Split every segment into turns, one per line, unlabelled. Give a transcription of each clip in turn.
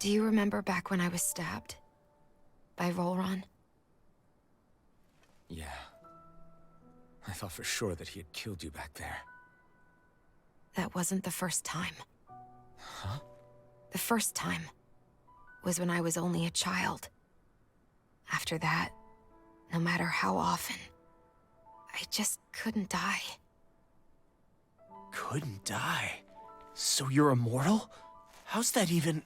Do you remember back when I was stabbed? By Volron?
Yeah. I thought for sure that he had killed you back there.
That wasn't the first time.
Huh?
The first time was when I was only a child. After that, no matter how often, I just couldn't die.
Couldn't die? So you're immortal? How's that even...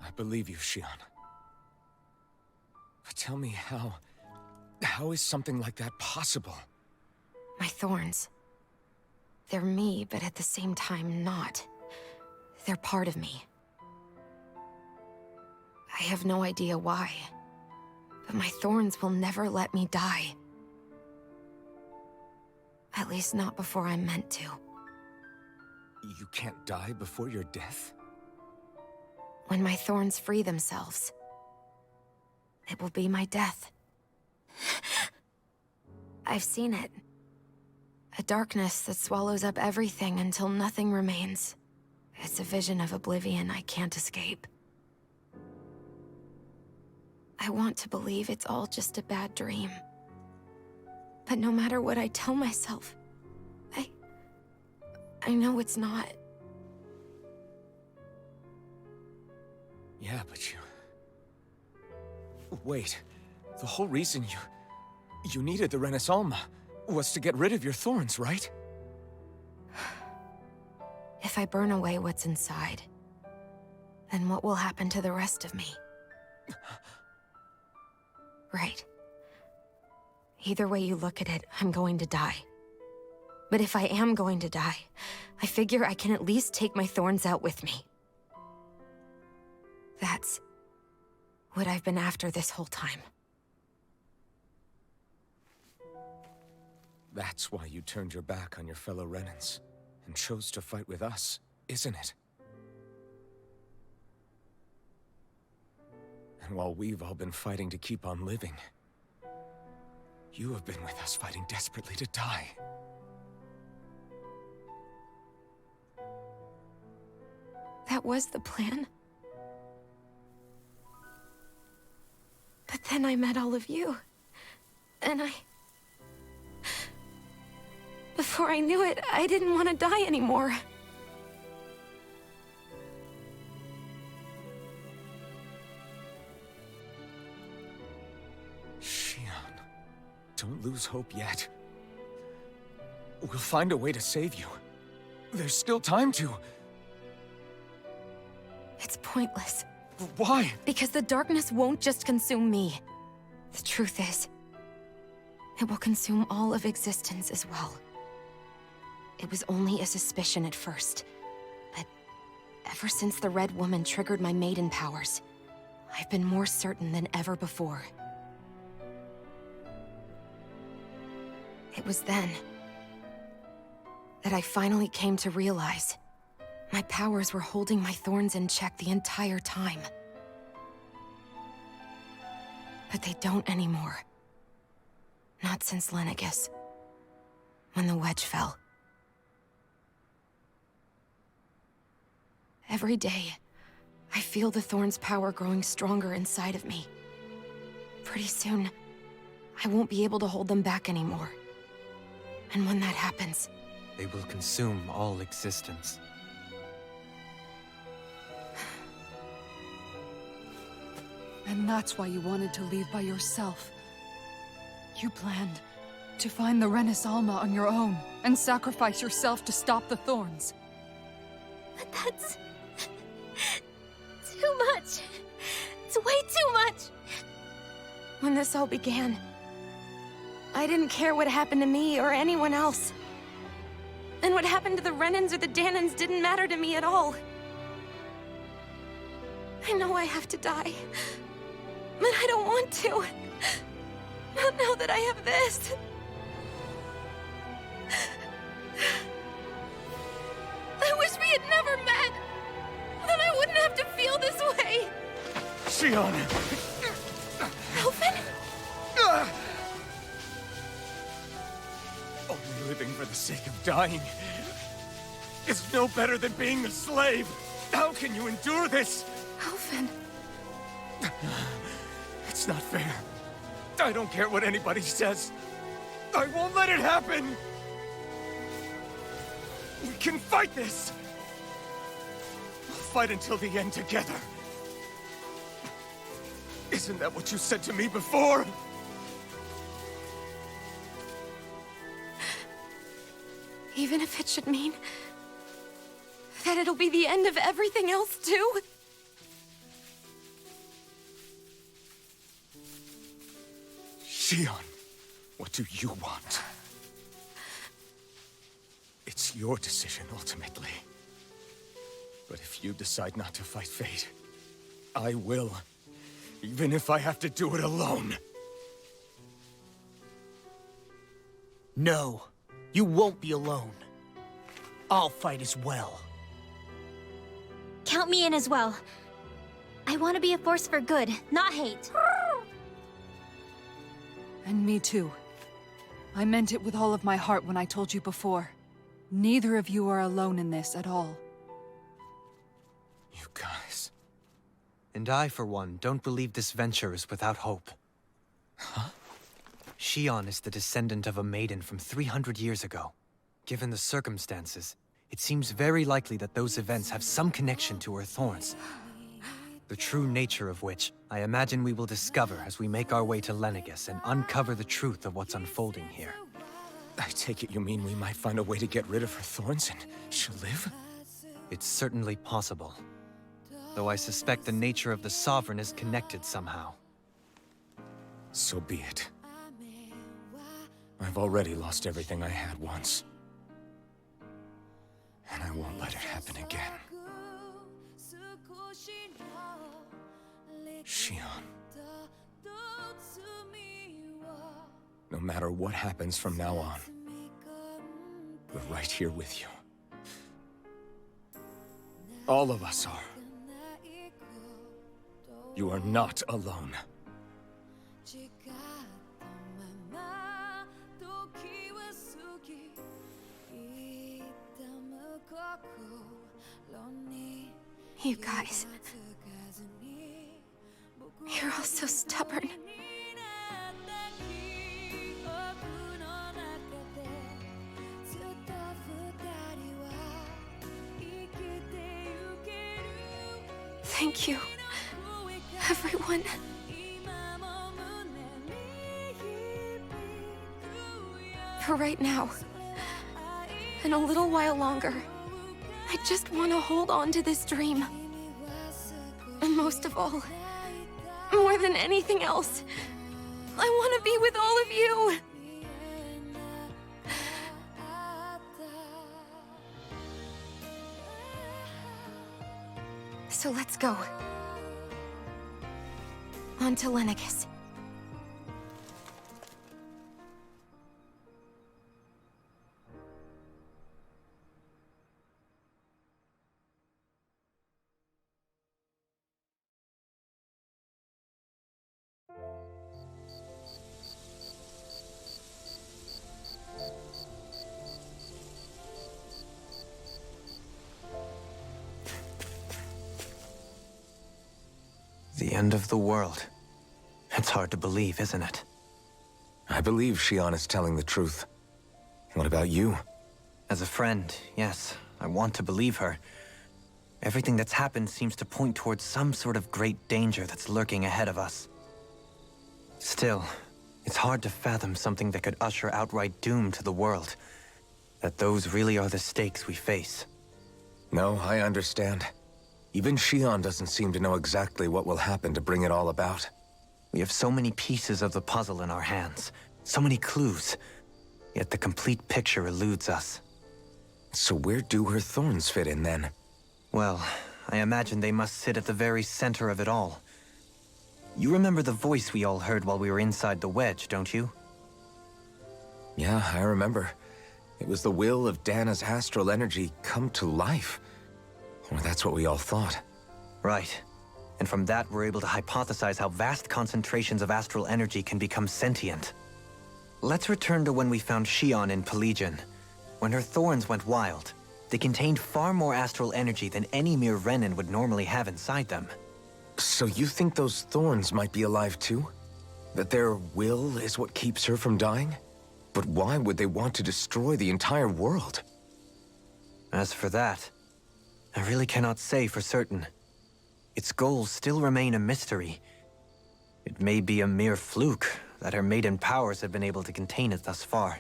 I believe you, Xion. But tell me how is something like that possible?
My thorns. They're me, but at the same time not. They're part of me. I have no idea why, but my thorns will never let me die. At least not before I'm meant to.
You can't die before your death?
When my thorns free themselves, it will be my death. I've seen it. A darkness that swallows up everything until nothing remains. It's a vision of oblivion I can't escape. I want to believe it's all just a bad dream. But no matter what I tell myself, I know it's not.
Yeah, but you... Wait. The whole reason you needed the Renaissance was to get rid of your thorns, right?
If I burn away what's inside, then what will happen to the rest of me? Right. Either way you look at it, I'm going to die. But if I am going to die, I figure I can at least take my thorns out with me. That's what I've been after this whole time.
That's why you turned your back on your fellow Renans and chose to fight with us, isn't it? And while we've all been fighting to keep on living, you have been with us fighting desperately to die.
That was the plan. But then I met all of you. And before I knew it, I didn't want to die anymore.
Xion, don't lose hope yet. We'll find a way to save you. There's still time to...
It's pointless.
Why?
Because the darkness won't just consume me. The truth is, it will consume all of existence as well. It was only a suspicion at first, but ever since the Red Woman triggered my maiden powers, I've been more certain than ever before. It was then that I finally came to realize my powers were holding my thorns in check the entire time. But they don't anymore. Not since Lenegis, when the wedge fell. Every day, I feel the thorn's power growing stronger inside of me. Pretty soon, I won't be able to hold them back anymore. And when that happens...
They will consume all existence.
And that's why you wanted to leave by yourself. You planned to find the Renaissance on your own and sacrifice yourself to stop the thorns.
But that's... too much. It's way too much. When this all began, I didn't care what happened to me or anyone else. And what happened to the Renans or the Danans didn't matter to me at all. I know I have to die, but I don't want to. Not now that I have this. I wish we had never met. Then I wouldn't have to feel this way.
Xion!
Alvin?
Only living for the sake of dying. is no better than being a slave. How can you endure this?
Alvin.
It's not fair. I don't care what anybody says. I won't let it happen! We can fight this! We'll fight until the end together. Isn't that what you said to me before?
Even if it should mean that it'll be the end of everything else, too?
Shion, what do you want? It's your decision, ultimately. But if you decide not to fight fate, I will. Even if I have to do it alone.
No, you won't be alone. I'll fight as well.
Count me in as well. I want to be a force for good, not hate.
And me too. I meant it with all of my heart when I told you before. Neither of you are alone in this at all.
You guys...
And I, for one, don't believe this venture is without hope.
Huh?
Shion is the descendant of a maiden from 300 years ago. Given the circumstances, it seems very likely that those events have some connection to her thorns. The true nature of which, I imagine we will discover as we make our way to Lenegus and uncover the truth of what's unfolding here.
I take it you mean we might find a way to get rid of her thorns and she'll live?
It's certainly possible. Though I suspect the nature of the Sovereign is connected somehow.
So be it. I've already lost everything I had once. And I won't let it happen again. Shion. No matter what happens from now on, we're right here with you. All of us are. You are not alone.
You guys... You're all so stubborn. Thank you, everyone. For right now, and a little while longer, I just want to hold on to this dream. And most of all, more than anything else, I want to be with all of you. So let's go. On to Lenegus.
The end of the world. It's hard to believe, isn't it?
I believe Shion is telling the truth. What about you?
As a friend, yes, I want to believe her. Everything that's happened seems to point towards some sort of great danger that's lurking ahead of us. Still, it's hard to fathom something that could usher outright doom to the world. That those really are the stakes we face.
No, I understand. Even Shion doesn't seem to know exactly what will happen to bring it all about.
We have so many pieces of the puzzle in our hands, so many clues, yet the complete picture eludes us.
So where do her thorns fit in then?
Well, I imagine they must sit at the very center of it all. You remember the voice we all heard while we were inside the wedge, don't you?
Yeah, I remember. It was the will of Dana's astral energy come to life. Or that's what we all thought.
Right. And from that, we're able to hypothesize how vast concentrations of astral energy can become sentient. Let's return to when we found Shion in Pelagian, when her thorns went wild. They contained far more astral energy than any mere Renan would normally have inside them.
So you think those thorns might be alive too? That their will is what keeps her from dying? But why would they want to destroy the entire world?
As for that, I really cannot say for certain. Its goals still remain a mystery. It may be a mere fluke that her maiden powers have been able to contain it thus far.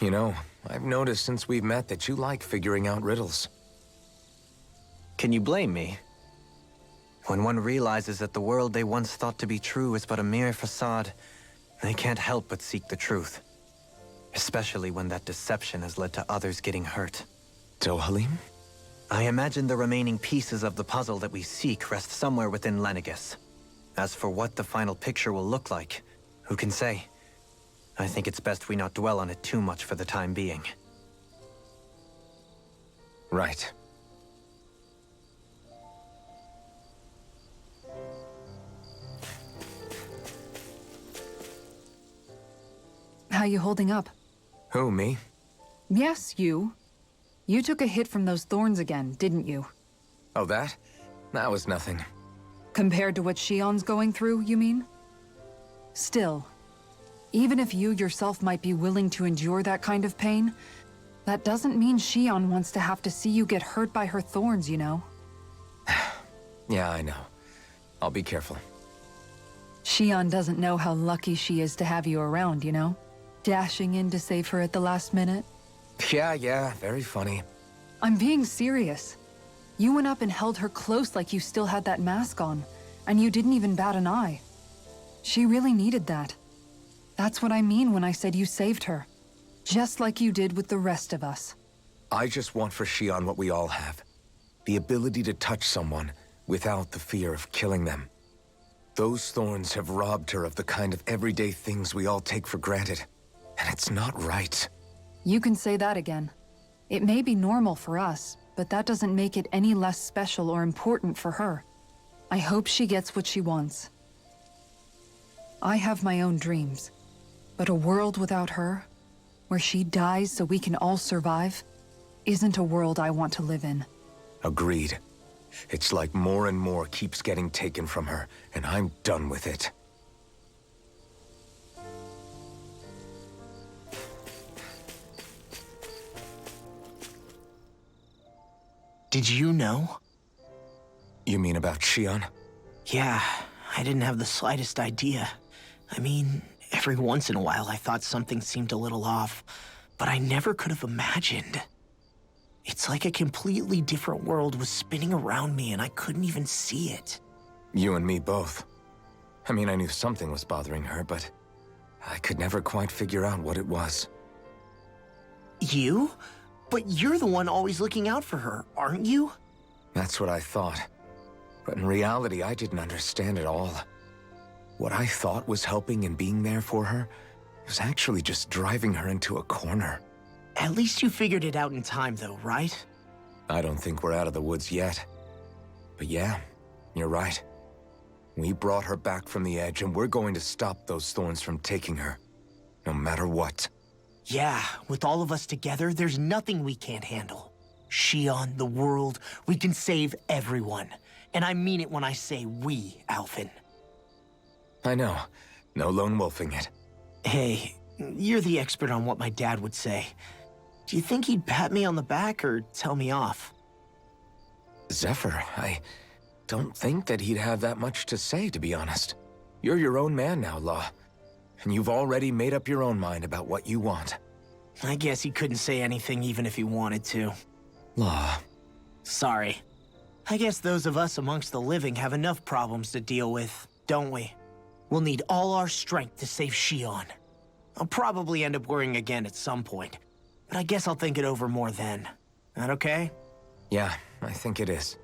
You know, I've noticed since we've met that you like figuring out riddles.
Can you blame me? When one realizes that the world they once thought to be true is but a mere facade, they can't help but seek the truth. Especially when that deception has led to others getting hurt.
Dohalim?
I imagine the remaining pieces of the puzzle that we seek rest somewhere within Lenegis. As for what the final picture will look like, who can say? I think it's best we not dwell on it too much for the time being.
Right.
How you holding up?
Who, me?
Yes, you. You took a hit from those thorns again, didn't you?
Oh, that? That was nothing.
Compared to what Shion's going through, you mean? Still, even if you yourself might be willing to endure that kind of pain, that doesn't mean Shion wants to have to see you get hurt by her thorns, you know?
Yeah, I know. I'll be careful.
Shion doesn't know how lucky she is to have you around, you know? Dashing in to save her at the last minute.
Yeah, very funny.
I'm being serious. You went up and held her close like you still had that mask on, and you didn't even bat an eye. She really needed that. That's what I mean when I said you saved her. Just like you did with the rest of us.
I just want for Shion what we all have. The ability to touch someone without the fear of killing them. Those thorns have robbed her of the kind of everyday things we all take for granted. And it's not right.
You can say that again. It may be normal for us, but that doesn't make it any less special or important for her. I hope she gets what she wants. I have my own dreams, but a world without her, where she dies so we can all survive, isn't a world I want to live in.
Agreed. It's like more and more keeps getting taken from her, and I'm done with it.
Did you know?
You mean about Shion?
Yeah, I didn't have the slightest idea. I mean, every once in a while I thought something seemed a little off, but I never could have imagined. It's like a completely different world was spinning around me and I couldn't even see it.
You and me both. I mean, I knew something was bothering her, but I could never quite figure out what it was.
You? But you're the one always looking out for her, aren't you?
That's what I thought. But in reality, I didn't understand it all. What I thought was helping and being there for her was actually just driving her into a corner.
At least you figured it out in time, though, right?
I don't think we're out of the woods yet. But yeah, you're right. We brought her back from the edge, and we're going to stop those thorns from taking her. No matter what.
Yeah, with all of us together, there's nothing we can't handle. Shion, the world, we can save everyone. And I mean it when I say we, Alphen.
I know. No lone wolfing it.
Hey, you're the expert on what my dad would say. Do you think he'd pat me on the back or tell me off?
Zephyr, I don't think that he'd have that much to say, to be honest. You're your own man now, Law. And you've already made up your own mind about what you want.
I guess he couldn't say anything even if he wanted to.
Law.
Sorry. I guess those of us amongst the living have enough problems to deal with, don't we? We'll need all our strength to save Shion. I'll probably end up worrying again at some point, but I guess I'll think it over more then. That okay?
Yeah, I think it is.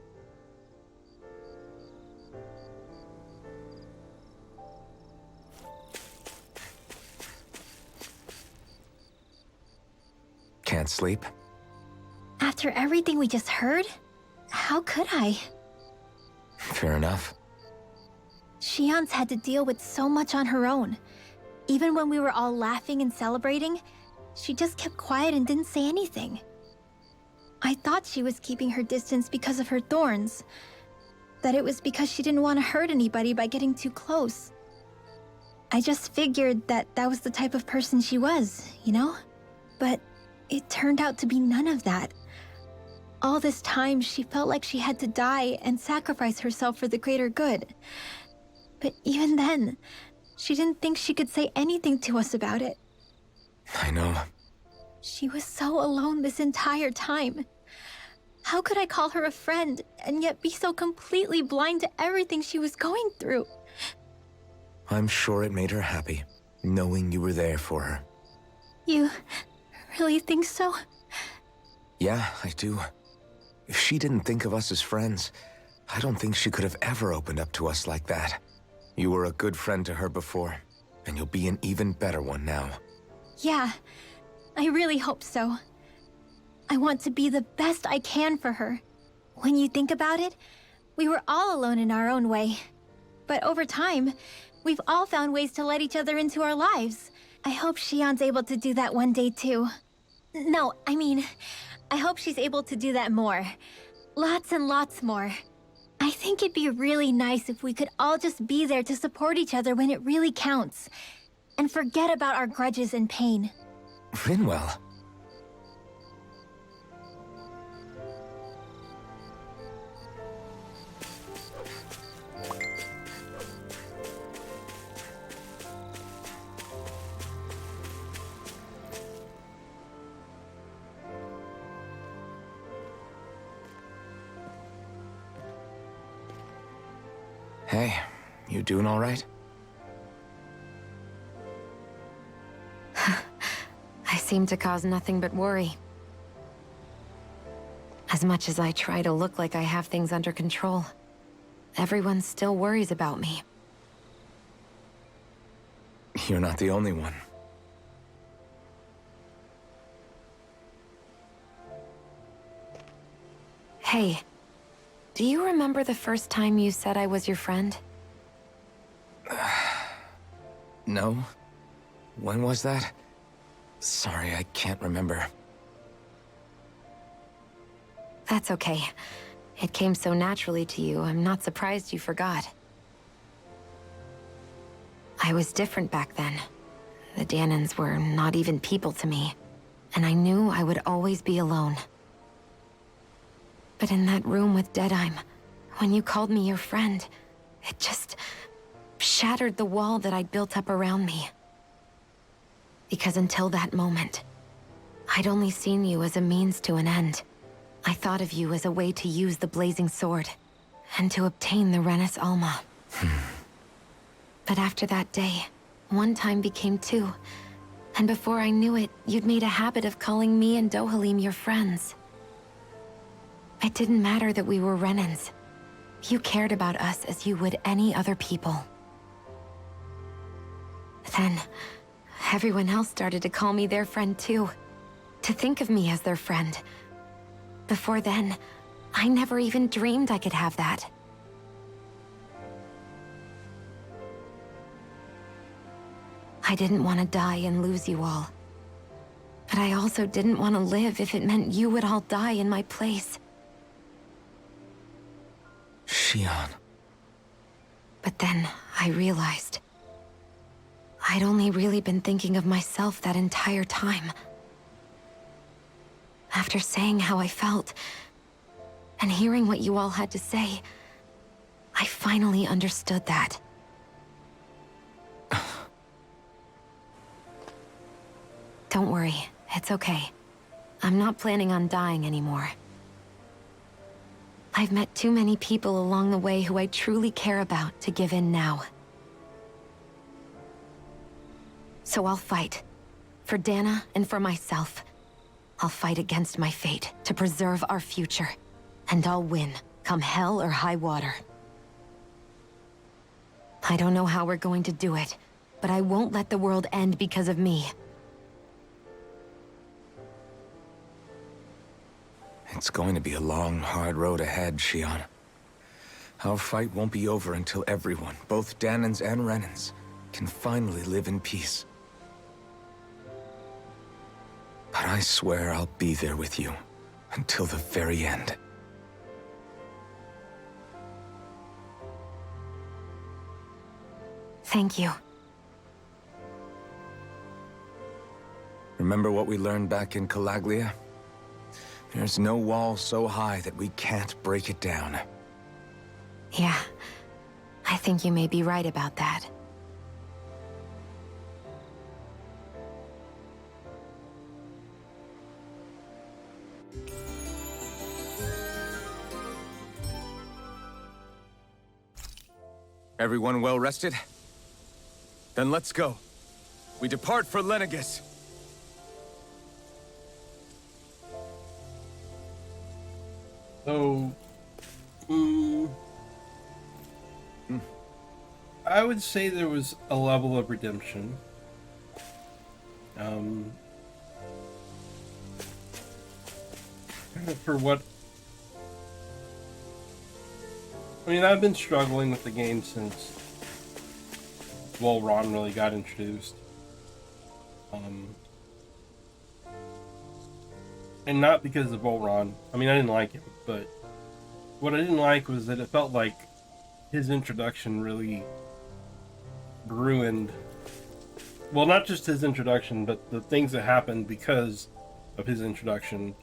Can't sleep?
After everything we just heard, how could I?
Fair enough.
Shion's had to deal with so much on her own. Even when we were all laughing and celebrating, she just kept quiet and didn't say anything. I thought she was keeping her distance because of her thorns. That it was because she didn't want to hurt anybody by getting too close. I just figured that that was the type of person she was, you know? But it turned out to be none of that. All this time, she felt like she had to die and sacrifice herself for the greater good. But even then, she didn't think she could say anything to us about it.
I know.
She was so alone this entire time. How could I call her a friend and yet be so completely blind to everything she was going through?
I'm sure it made her happy, knowing you were there for her.
You really think so?
Yeah, I do. If she didn't think of us as friends, I don't think she could have ever opened up to us like that. You were a good friend to her before, and you'll be an even better one now.
Yeah, I really hope so. I want to be the best I can for her. When you think about it, we were all alone in our own way. But over time, we've all found ways to let each other into our lives. I hope Shion's able to do that one day too. No, I mean, I hope she's able to do that more. Lots and lots more. I think it'd be really nice if we could all just be there to support each other when it really counts. And forget about our grudges and pain.
Rinwell. Hey, you doing all right?
I seem to cause nothing but worry. As much as I try to look like I have things under control, everyone still worries about me.
You're not the only one.
Hey, do you remember the first time you said I was your friend?
No? When was that? Sorry, I can't remember.
That's okay. It came so naturally to you, I'm not surprised you forgot. I was different back then. The Danans were not even people to me, and I knew I would always be alone. But in that room with Deadheim, when you called me your friend, it just shattered the wall that I'd built up around me. Because until that moment, I'd only seen you as a means to an end. I thought of you as a way to use the blazing sword, and to obtain the Renis Alma. But after that day, one time became two, and before I knew it, you'd made a habit of calling me and Dohalim your friends. It didn't matter that we were Renans. You cared about us as you would any other people. Then, everyone else started to call me their friend too. To think of me as their friend. Before then, I never even dreamed I could have that. I didn't want to die and lose you all. But I also didn't want to live if it meant you would all die in my place.
Shion.
But then I realized I'd only really been thinking of myself that entire time. After saying how I felt, and hearing what you all had to say, I finally understood that. Don't worry, it's okay. I'm not planning on dying anymore. I've met too many people along the way who I truly care about to give in now. So I'll fight. For Dana and for myself. I'll fight against my fate to preserve our future. And I'll win, come hell or high water. I don't know how we're going to do it, but I won't let the world end because of me.
It's going to be a long, hard road ahead, Shion. Our fight won't be over until everyone, both Danans and Renans, can finally live in peace. But I swear I'll be there with you, until the very end.
Thank you.
Remember what we learned back in Calaglia? There's no wall so high that we can't break it down.
Yeah, I think you may be right about that.
Everyone well rested? Then let's go. We depart for Lenegis.
So, I would say there was a level of redemption. For what... I mean, I've been struggling with the game since Ron really got introduced. And not because of Ron. I mean, I didn't like him, but what I didn't like was that it felt like his introduction really ruined... Well, not just his introduction, but the things that happened because of his introduction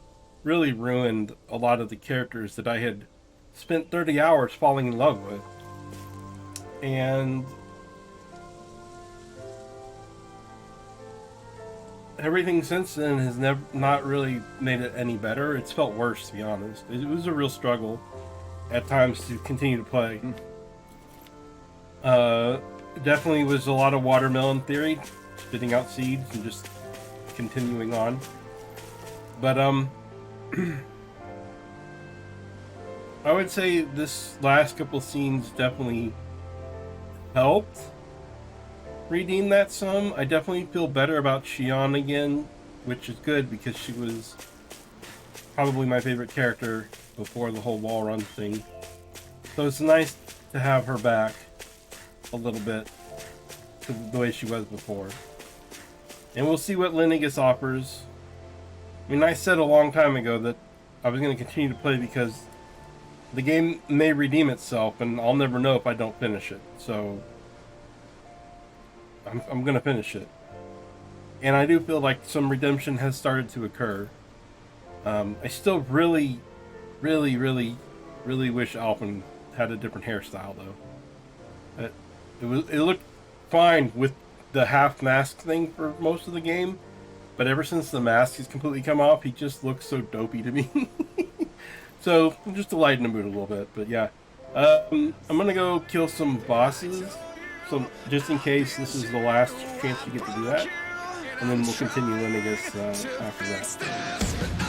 really ruined a lot of the characters that I had spent 30 hours falling in love with. And everything since then has not really made it any better. It's felt worse, to be honest. It was a real struggle at times to continue to play. Definitely was a lot of watermelon theory, spitting out seeds and just continuing on. But I would say this last couple scenes definitely helped redeem that some. I definitely feel better about Xion again, which is good because she was probably my favorite character before the whole wall run thing. So it's nice to have her back a little bit to the way she was before. And we'll see what Lenegis offers. I mean, I said a long time ago that I was going to continue to play because the game may redeem itself, and I'll never know if I don't finish it. So I'm going to finish it. And I do feel like some redemption has started to occur. I still really wish Alphen had a different hairstyle, though. It looked fine with the half mask thing for most of the game, but ever since the mask has completely come off, he just looks so dopey to me. So just to lighten the mood a little bit, but yeah, I'm gonna go kill some bosses, just in case this is the last chance you get to do that, and then we'll continue when it gets after that.